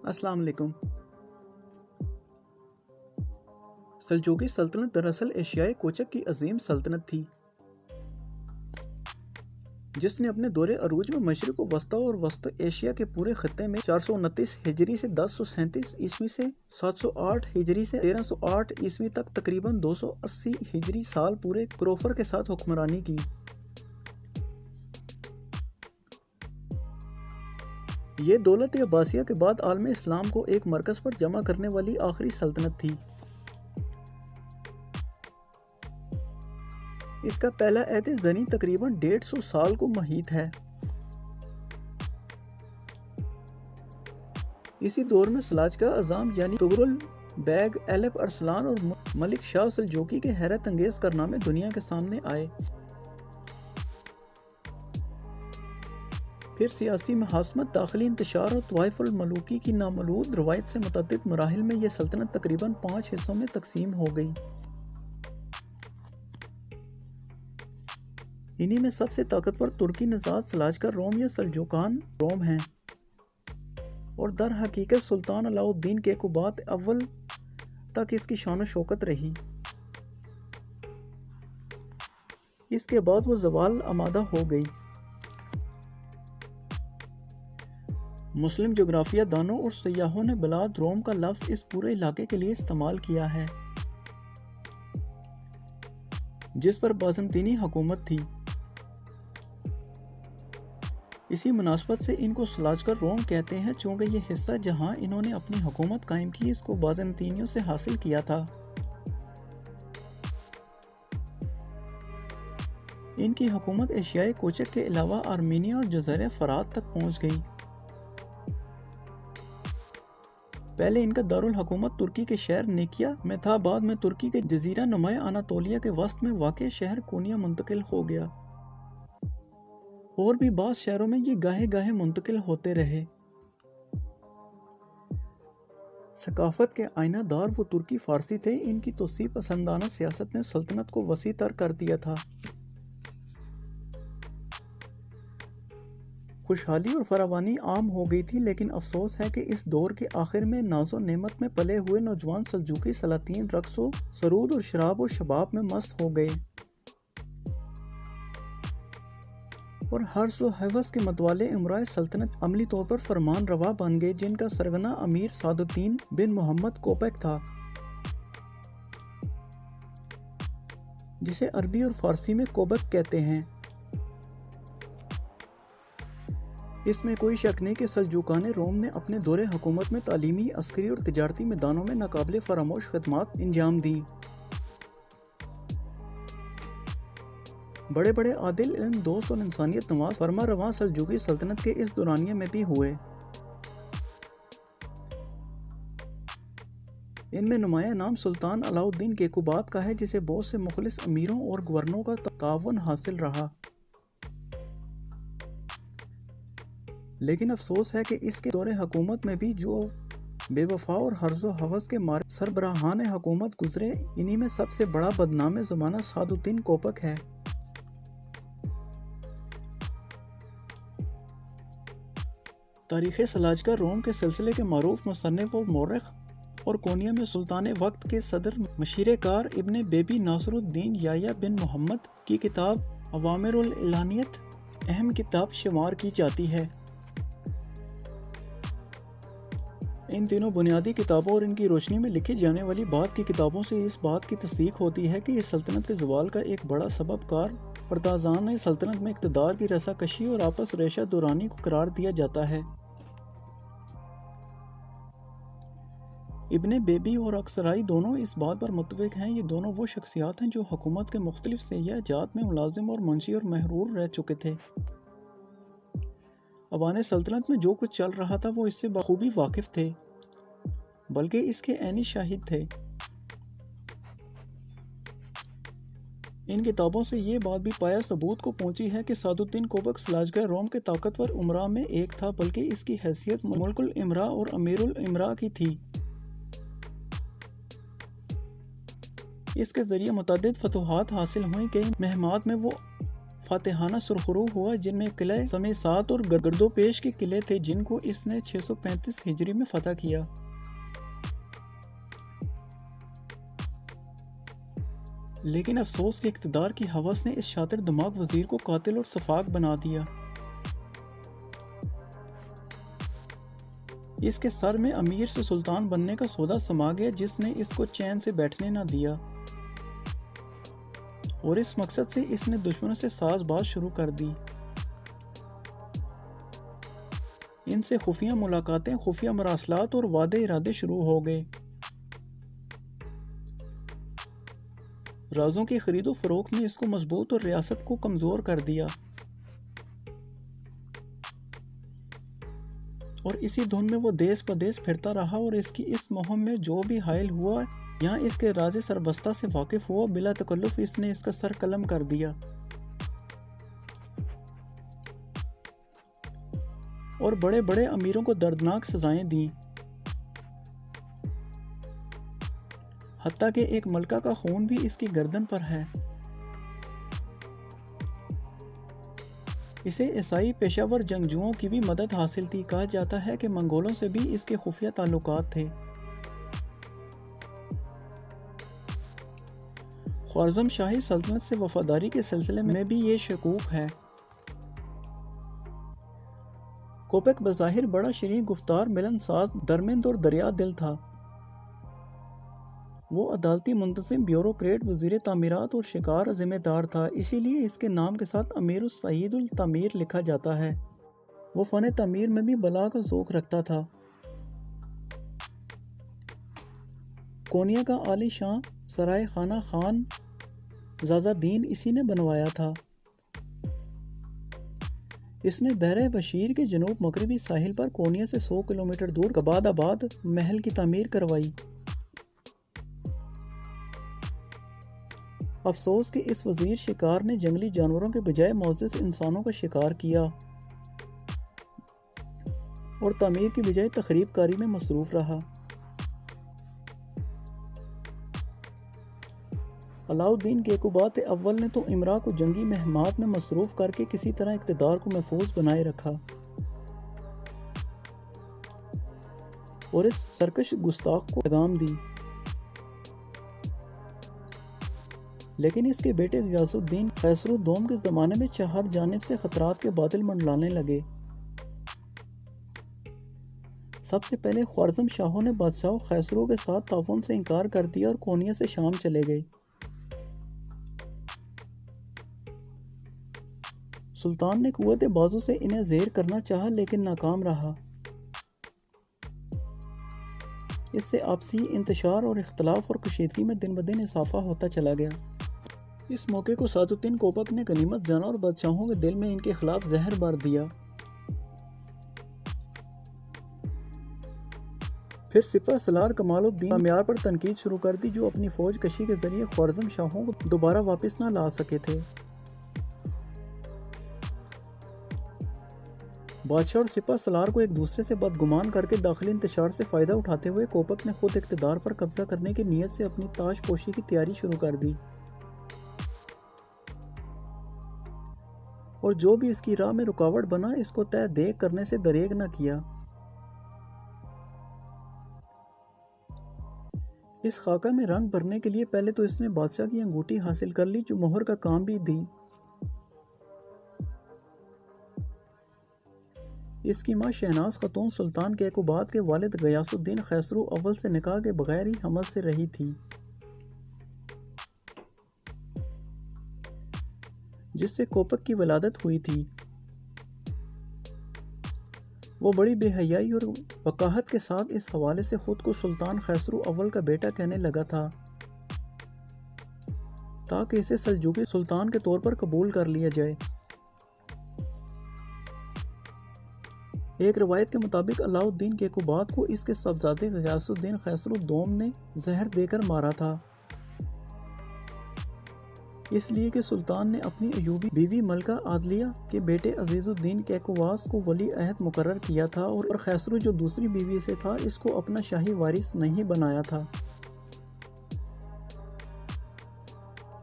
السلام علیکم۔ سلجوقی سلطنت دراصل ایشیائی کوچک کی عظیم سلطنت تھی جس نے اپنے دور عروج میں مشرق وسطیٰ اور وسط ایشیا کے پورے خطے میں 429 ہجری سے 1037 عیسوی سے 708 ہجری سے 1308 عیسوی تک تقریباً 280 ہجری سال پورے کروفر کے ساتھ حکمرانی کی۔ یہ دولت عباسیہ کے بعد عالم اسلام کو ایک مرکز پر جمع کرنے والی آخری سلطنت تھی۔ اس کا پہلا عہد زرعی تقریباً 150 سال کو محیط ہے۔ اسی دور میں سلاجقہ اعظام یعنی تغرل بیگ ایلپ ارسلان اور ملک شاہ سلجوقی کے حیرت انگیز کارنامے دنیا کے سامنے آئے۔ پھر سیاسی محاسمت، داخلی انتشار اور طوائف الملوکی کی نامولود روایت سے متعدد مراحل میں یہ سلطنت تقریباً 5 حصوں میں تقسیم ہو گئی۔ انہی میں سب سے طاقتور ترکی نژاد سلاجقہ روم یا سلجوقیان روم ہیں، اور در حقیقت سلطان علاء الدین کیقوباد اول تک اس کی شان و شوکت رہی۔ اس کے بعد وہ زوال آمادہ ہو گئی۔ مسلم جغرافیہ دانوں اور سیاحوں نے بلاد روم کا لفظ اس پورے علاقے کے لیے استعمال کیا ہے جس پر بازنطینی حکومت تھی۔ اسی مناسبت سے ان کو سلاجقہ روم کہتے ہیں، چونکہ یہ حصہ جہاں انہوں نے اپنی حکومت قائم کی اس کو بازنطینیوں سے حاصل کیا تھا۔ ان کی حکومت ایشیائی کوچک کے علاوہ آرمینیا اور جزیرہ فرات تک پہنچ گئی۔ پہلے ان کا دارالحکومت ترکی کے شہر نیکیا میں تھا، بعد میں ترکی کے جزیرہ نمایا اناطولیہ کے وسط میں واقع شہر کونیا منتقل ہو گیا، اور بھی بعض شہروں میں یہ گاہے گاہے منتقل ہوتے رہے۔ ثقافت کے آئینہ دار وہ ترکی فارسی تھے۔ ان کی توسیع پسندانہ سیاست نے سلطنت کو وسیع تر کر دیا تھا۔ خوشحالی اور فراوانی عام ہو گئی تھی، لیکن افسوس ہے کہ اس دور کے آخر میں ناز و نعمت میں پلے ہوئے نوجوان سلجوقی سلاطین رقص و سرود اور شراب و شباب میں مست ہو گئے، اور حرص و ہوس کے متوالے امرائے سلطنت عملی طور پر فرمان روا بن گئے، جن کا سرغنہ امیر سعد الدین بن محمد کوپک تھا، جسے عربی اور فارسی میں کوبک کہتے ہیں۔ اس میں کوئی شک نہیں کہ سلجوقیان روم نے اپنے دور حکومت میں تعلیمی، عسکری اور تجارتی میدانوں میں ناقابل فراموش خدمات انجام دیں۔ بڑے بڑے عادل، علم دوست اور انسانیت نواز فرما رواں سلجوقی سلطنت کے اس دورانیے میں بھی ہوئے۔ ان میں نمایاں نام سلطان علاء الدین کیقوباد کا ہے، جسے بہت سے مخلص امیروں اور گورنروں کا تعاون حاصل رہا، لیکن افسوس ہے کہ اس کے دور حکومت میں بھی جو بے وفا اور حرص و ہوس کے مارے سربراہان حکومت گزرے، انہی میں سب سے بڑا بدنام زمانہ سعد الدین کوپک ہے۔ تاریخ سلاجقہ روم کے سلسلے کے معروف مصنف و مورخ اور کونیا میں سلطان وقت کے صدر مشیر کار ابن بیبی ناصر الدین یحییٰ بن محمد کی کتاب اوامر الالہیت اہم کتاب شمار کی جاتی ہے۔ ان تینوں بنیادی کتابوں اور ان کی روشنی میں لکھی جانے والی بعد کی کتابوں سے اس بات کی تصدیق ہوتی ہے کہ اس سلطنت کے زوال کا ایک بڑا سبب کار پردازان سلطنت میں اقتدار کی رسا کشی اور آپس ریشہ دورانی کو قرار دیا جاتا ہے۔ ابن بیبی اور اکثرائی دونوں اس بات پر متفق ہیں، یہ دونوں وہ شخصیات ہیں جو حکومت کے مختلف سیاح جات میں ملازم اور منشی اور محرور رہ چکے تھے۔ اوان سلطنت میں جو کچھ چل رہا تھا وہ اس سے بخوبی واقف تھے، بلکہ اس کے عینی شاہد تھے۔ ان کتابوں سے یہ بات بھی پایا ثبوت کو پہنچی ہے کہ سعد الدین کوپک سلاجقہ روم کے طاقتور امراء میں ایک تھا، بلکہ اس کی حیثیت ملک الامراء اور امیر الامراء کی تھی۔ اس کے ذریعے متعدد فتوحات حاصل ہوئیں، کئی مہمات میں وہ فاتحانہ سرخرو ہوا جن میں قلعہ سمیسات اور گردو پیش کے قلعے تھے جن کو اس نے 635 ہجری میں فتح کیا۔ لیکن افسوس کہ اقتدار کی ہوس نے اس شاطر دماغ وزیر کو قاتل اور سفاک بنا دیا۔ اس کے سر میں امیر سے سلطان بننے کا سودا سما گیا جس نے اس کو چین سے بیٹھنے نہ دیا، اور اس مقصد سے اس نے دشمنوں سے ساز باز شروع کر دی۔ ان سے خفیہ ملاقاتیں، خفیہ مراسلات اور وعدے ارادے شروع ہو گئے۔ رازوں کی خرید و فروخت نے اس کو مضبوط اور ریاست کو کمزور کر دیا، اور اسی دھن میں وہ دیس پدیس پھرتا رہا اور اس کی اس مہم میں جو بھی حائل ہوا یہاں اس کے راز سربستہ سے واقف ہوا، بلا تکلف اس نے اس کا سر قلم کر دیا اور بڑے بڑے امیروں کو دردناک سزائیں دیں، حتیٰ کہ ایک ملکہ کا خون بھی اس کی گردن پر ہے۔ اسے عیسائی پیشہ ور جنگجوؤں کی بھی مدد حاصل تھی۔ کہا جاتا ہے کہ منگولوں سے بھی اس کے خفیہ تعلقات تھے۔ خوارزم شاہی سلطنت سے وفاداری کے سلسلے میں بھی یہ شکوک ہے۔ کوپک بظاہر بڑا شریں گفتار، ملن ساز، درمند اور دریا دل تھا۔ وہ عدالتی منتظم، بیوروکریٹ، وزیر تعمیرات اور شکار ذمہ دار تھا، اسی لیے اس کے نام کے ساتھ امیر السعید التعمیر لکھا جاتا ہے۔ وہ فن تعمیر میں بھی بلا کا ذوق رکھتا تھا۔ کونیا کا عالی شان سرائے خانہ خان زازا دین اسی نے بنوایا تھا۔ اس نے بحر بشیر کے جنوب مغربی ساحل پر کونیا سے 100 کلومیٹر دور کباد آباد محل کی تعمیر کروائی۔ افسوس کہ اس وزیر شکار نے جنگلی جانوروں کے بجائے معزز انسانوں کا شکار کیا اور تعمیر کی بجائے تخریب کاری میں مصروف رہا۔ علاؤالدین کیقوبات اول نے تو امراء کو جنگی مہمات میں مصروف کر کے کسی طرح اقتدار کو محفوظ بنائے رکھا، اور اس سرکش گستاخ کو لگام دی، لیکن اس کے بیٹے غیاث الدین خسرو دوم کے زمانے میں چہار جانب سے خطرات کے بادل منڈلانے لگے۔ سب سے پہلے خوارزم شاہوں نے بادشاہ خسرو کے ساتھ تعاون سے انکار کر دیا اور کونیا سے شام چلے گئے۔ سلطان نے قوت بازو سے انہیں زیر کرنا چاہا لیکن ناکام رہا۔ اس سے آپسی انتشار اور اختلاف اور کشیدگی میں دن بدن اضافہ ہوتا چلا گیا۔ اس موقع کو سعد الدین کوپک نے غنیمت جانا اور بادشاہوں کے دل میں ان کے خلاف زہر بار دیا۔ پھر سپہ سالار کمال الدین کامیار پر تنقید شروع کر دی جو اپنی فوج کشی کے ذریعے خوارزم شاہوں کو دوبارہ واپس نہ لا سکے تھے۔ بادشاہ اور سپہ سالار کو ایک دوسرے سے بدگمان کر کے داخلی انتشار سے فائدہ اٹھاتے ہوئے کوپک نے خود اقتدار پر قبضہ کرنے کی نیت سے اپنی تاش پوشی کی تیاری شروع کر دی، اور جو بھی اس کی راہ میں رکاوٹ بنا اس کو تہ دیگ کرنے سے دریغ نہ کیا۔ اس خاکہ میں رنگ بھرنے کے لیے پہلے تو اس نے بادشاہ کی انگوٹھی حاصل کر لی جو مہر کا کام بھی دی۔ اس کی ماں شہناز خاتون سلطان کیقوباد کے والد غیاث الدین خسرو اول سے نکاح کے بغیر ہی حمل سے رہی تھی، جس سے کوپک کی ولادت ہوئی تھی۔ وہ بڑی بے حیائی اور وقاحت کے ساتھ اس حوالے سے خود کو سلطان خسرو اول کا بیٹا کہنے لگا تھا تاکہ اسے سلجوقی سلطان کے طور پر قبول کر لیا جائے۔ ایک روایت کے مطابق علاؤالدین کیقوباد کو اس کے صاحبزادے غیاث الدین خسرو دوم نے زہر دے کر مارا تھا، اس لیے کہ سلطان نے اپنی ایوبی بیوی ملکہ عادلیہ کے بیٹے عزیز الدین کیقواس کو ولی عہد مقرر کیا تھا اور خسرو جو دوسری بیوی سے تھا اس کو اپنا شاہی وارث نہیں بنایا تھا۔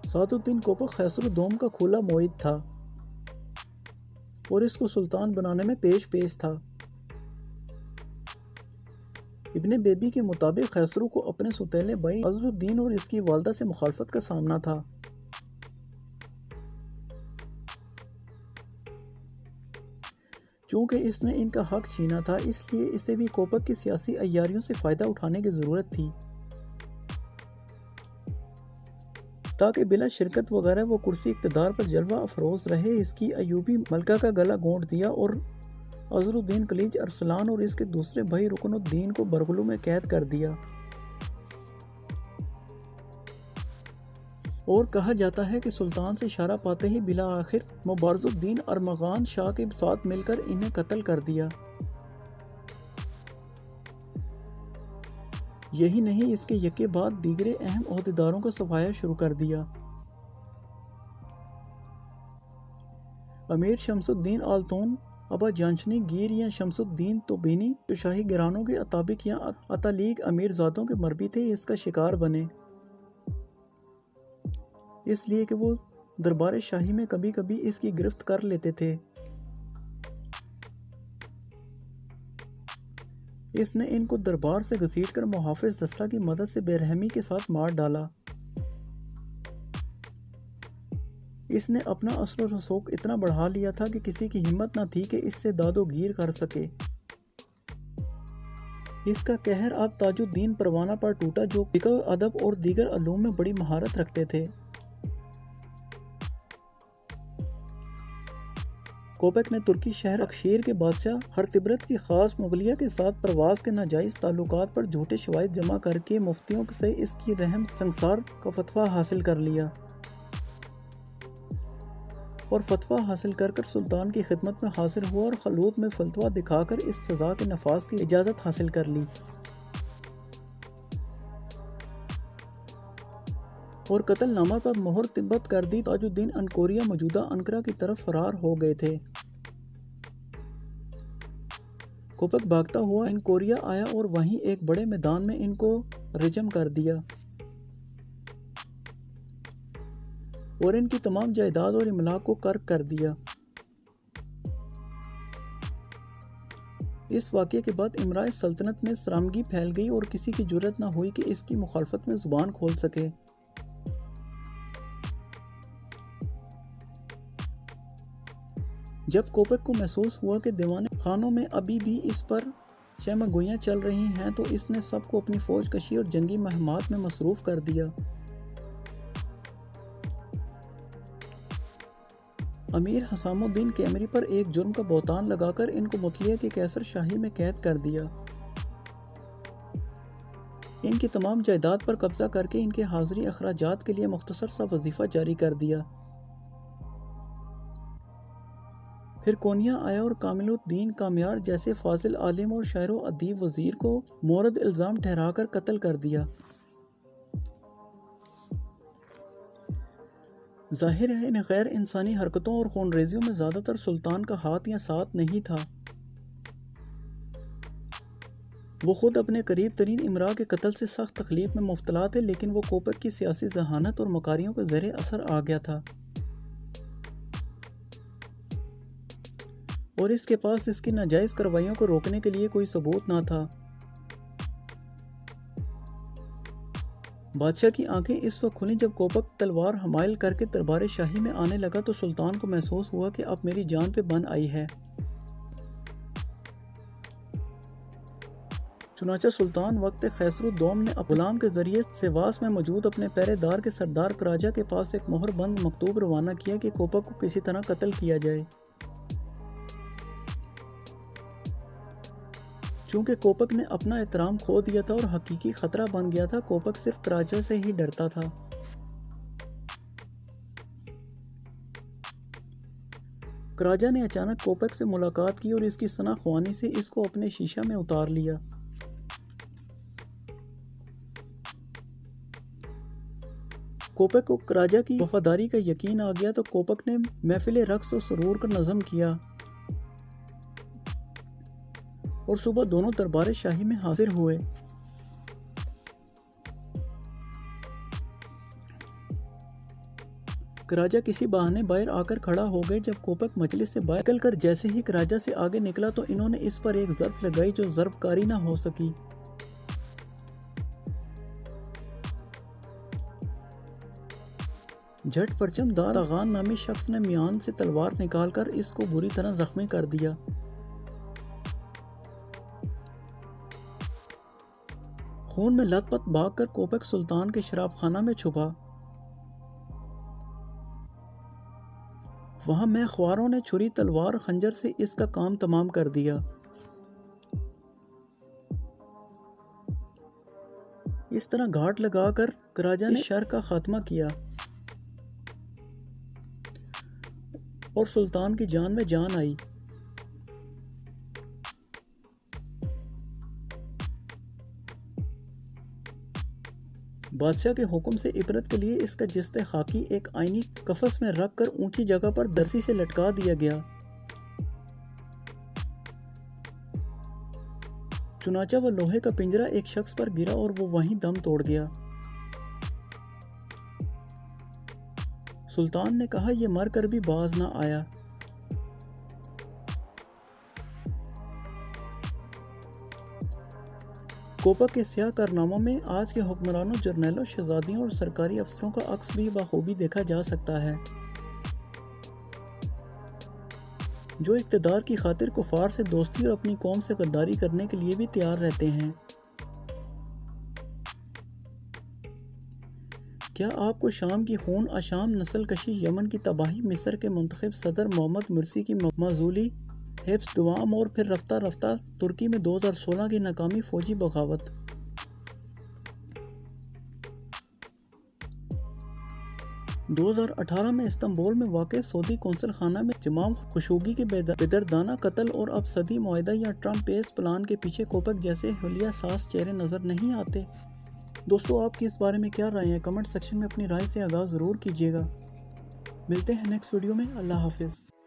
سعد الدین کوپک خسرو دوم کا کھلا معید تھا۔ اور اس کو سلطان بنانے میں پیش تھا۔ ابن بیبی کے مطابق خسرو کو اپنے سوتیلے بھائی عزر الدین اور اس کی والدہ سے مخالفت کا سامنا تھا۔ چونکہ اس نے ان کا حق چھینا تھا، اس لیے اسے بھی کوپک کی سیاسی عیاریوں سے فائدہ اٹھانے کی ضرورت تھی تاکہ بلا شرکت وغیرہ وہ کرسی اقتدار پر جلوہ افروز رہے۔ اس کی ایوبی ملکہ کا گلا گھونٹ دیا اور عزر الدین کلیج ارسلان اور اس کے دوسرے بھائی رکن الدین کو برگلو میں قید کر دیا۔ اور کہا جاتا ہے کہ سلطان سے اشارہ پاتے ہی بالآخر مبارز الدین ارمغان شاہ کے ساتھ مل کر انہیں قتل کر دیا۔ یہی نہیں، اس کے یکے بعد دیگر اہم عہدیداروں کا صفایا شروع کر دیا۔ امیر شمس الدین آلتون ابا جانشنی گیر یا شمس الدین توبینی جو شاہی گھرانوں کے اتابک یا اتالیق امیر زادوں کے مربی تھے، اس کا شکار بنے، اس لیے کہ وہ دربار شاہی میں کبھی کبھی اس کی گرفت کر لیتے تھے۔ اس نے ان کو دربار سے گھسیٹ کر محافظ دستہ کی مدد سے بے رحمی کے ساتھ مار ڈالا۔ اس نے اپنا اثر و رسوخ اتنا بڑھا لیا تھا کہ کسی کی ہمت نہ تھی کہ اس سے داد و گیر کر سکے۔ اس کا قہر اب تاج الدین پروانہ پر ٹوٹا جو فقہ، ادب اور دیگر علوم میں بڑی مہارت رکھتے تھے۔ کوپک نے ترکی شہر اکشیر کے بادشاہ ہرتبرت کی خاص مغلیہ کے ساتھ پرواز کے ناجائز تعلقات پر جھوٹے شواہد جمع کر کے مفتیوں سے اس کی رحم سنگسار کا فتویٰ حاصل کر لیا اور فتویٰ حاصل کر سلطان کی خدمت میں حاضر ہوا اور خلوت میں فتویٰ دکھا کر اس سزا کے نفاذ کی اجازت حاصل کر لی اور قتل نامہ پر مہر تبت کر دی۔ تاج الدین انکوریا موجودہ انقرہ کی طرف فرار ہو گئے تھے۔ کوپک بھاگتا ہوا انکوریا آیا اور وہیں ایک بڑے میدان میں ان کو رجم کر دیا اور ان کی تمام جائیداد اور املاک کو قرق کر دیا۔ اس واقعے کے بعد امراء سلطنت میں سرامگی پھیل گئی اور کسی کی جرأت نہ ہوئی کہ اس کی مخالفت میں زبان کھول سکے۔ جب کوپک کو محسوس ہوا کہ دیوان خانوں میں ابھی بھی اس پر شمع گوئیاں چل رہی ہیں تو اس نے سب کو اپنی فوج کشی اور جنگی مہمات میں مصروف کر دیا۔ امیر حسام الدین کیمری پر ایک جرم کا بہتان لگا کر ان کو مطلیہ کے قیصر شاہی میں قید کر دیا۔ ان کی تمام جائیداد پر قبضہ کر کے ان کے حاضری اخراجات کے لیے مختصر سا وظیفہ جاری کر دیا۔ پھر کونیا آیا اور کامل الدین کامیار جیسے فاضل عالم اور شاعر و ادیب وزیر کو مورد الزام ٹھہرا کر قتل کر دیا۔ ظاہر ہے ان غیر انسانی حرکتوں اور خون ریزیوں میں زیادہ تر سلطان کا ہاتھ یا ساتھ نہیں تھا۔ وہ خود اپنے قریب ترین امراء کے قتل سے سخت تکلیف میں مبتلا تھے، لیکن وہ کوپک کی سیاسی ذہانت اور مکاریوں کے زیر اثر آ گیا تھا اور اس کے پاس اس کی ناجائز کارروائیوں کو روکنے کے لیے کوئی ثبوت نہ تھا۔ بادشاہ کی آنکھیں اس وقت کھلیں جب کوپک تلوار حمائل کر کے دربار شاہی میں آنے لگا تو سلطان کو محسوس ہوا کہ اب میری جان پہ بن آئی ہے۔ چنانچہ سلطان وقت خسرو الدوم نے غلام کے ذریعے سیواس میں موجود اپنے پہرے دار کے سردار کراجہ کے پاس ایک مہر بند مکتوب روانہ کیا کہ کوپک کو کسی طرح قتل کیا جائے۔ چونکہ کوپک نے اپنا احترام کھو دیا تھا اور حقیقی خطرہ بن گیا تھا، کوپک صرف کراچا سے ہی ڈرتا تھا۔ کراجا نے اچانک کوپک سے ملاقات کی اور اس کی ثنا خوانی سے اس کو اپنے شیشہ میں اتار لیا۔ کوپک کو کراجا کی وفاداری کا یقین آ گیا تو کوپک نے محفل رقص و سرور کا نظم کیا اور صبح دونوں دربار شاہی میں حاضر ہوئے۔ کراجہ کسی بہانے باہر آ کر کھڑا ہو گئے۔ جب کوپک مجلس سے باہر نکل کر جیسے ہی کراجہ سے آگے نکلا تو انہوں نے اس پر ایک ضرب لگائی جو ضرب کاری نہ ہو سکی۔ جھٹ پرچم دار آغان نامی شخص نے میان سے تلوار نکال کر اس کو بری طرح زخمی کر دیا۔ خون میں لت پت بھاگ کر کوپک سلطان کے شراب خانہ میں چھپا۔ وہاں مہ خواروں نے چھری تلوار خنجر سے اس کا کام تمام کر دیا۔ اس طرح گھاٹ لگا کر کراجہ نے شر کا خاتمہ کیا اور سلطان کی جان میں جان آئی۔ بادشاہ کے حکم سے عبرت کے لیے اس کا جسد خاکی ایک آئینی قفس میں رکھ کر اونچی جگہ پر رسی سے لٹکا دیا گیا۔ چنانچہ وہ لوہے کا پنجرہ ایک شخص پر گرا اور وہ وہیں دم توڑ گیا۔ سلطان نے کہا یہ مر کر بھی باز نہ آیا۔ کوپک کے سیاہ کارناموں میں آج کے حکمرانوں، جرنیلوں، شہزادیوں اور سرکاری افسروں کا عکس بھی بخوبی دیکھا جا سکتا ہے، جو اقتدار کی خاطر کفار سے دوستی اور اپنی قوم سے غداری کرنے کے لیے بھی تیار رہتے ہیں۔ کیا آپ کو شام کی خون آشام نسل کشی، یمن کی تباہی، مصر کے منتخب صدر محمد مرسی کی معزولی، حبس دوام اور پھر رفتہ رفتہ ترکی میں 2016 کی ناکامی فوجی بغاوت 2018 میں استنبول میں واقع سعودی قونصل خانہ میں جمام خشوگی کے بےدردانہ قتل اور اب صدی معاہدہ یا ٹرمپ پیس پلان کے پیچھے کوپک جیسے حلیہ ساز چہرے نظر نہیں آتے؟ دوستو، آپ کی اس بارے میں کیا رائے ہیں؟ کمنٹ سیکشن میں اپنی رائے سے آغاز ضرور کیجیے گا۔ ملتے ہیں نیکسٹ ویڈیو میں۔ اللہ حافظ۔